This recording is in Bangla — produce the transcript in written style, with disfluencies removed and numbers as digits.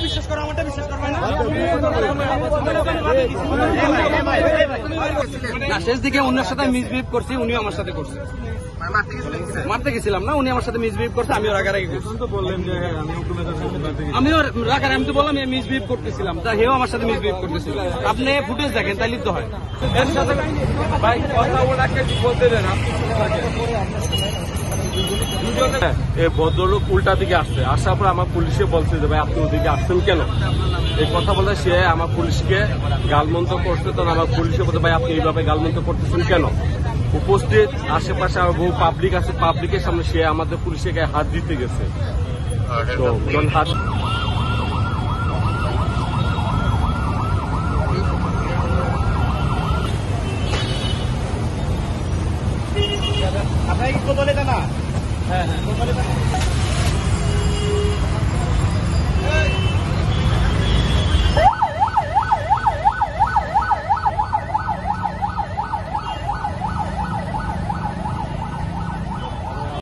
বিশ্বাস করো আমারটা বিশ্বাস করবে না শেষ দিকে উনার সাথে মিসবিহেভ করছি উনি আমার সাথে করছে মারতে গেছিলাম না উনি আমার সাথে মিসবিহেভ করছে আমিও রাগারাগি করছি আমিও রাগারাগি আমি তো বললাম মিসবিহেভ করতেছিলাম তা হেও আমার সাথে মিসবিহেভ করতেছিল আপনি ফুটেজ দেখেন তাইলে তো হয় এর সাথে ভাই কথা ওনাকে বলতে দেন এই ভদ্রলোক উল্টা দিকে আসছে আসার পর আমার পুলিশে বলছে যে ভাই আপনি ওদিকে আসছেন কেন এই কথা বলে সে আমার পুলিশকে গালমন্ত্র করছে তখন আমার পুলিশে বলতে ভাই আপনি এইভাবে গালমন্ত্র করতেছেন কেন উপস্থিত আশেপাশে আমার বহু পাবলিক আছে পাবলিকের সামনে সে আমাদের পুলিশের গায়ে হাত দিতে গেছে তো হাত আপনার কি বলে না হ্যাঁ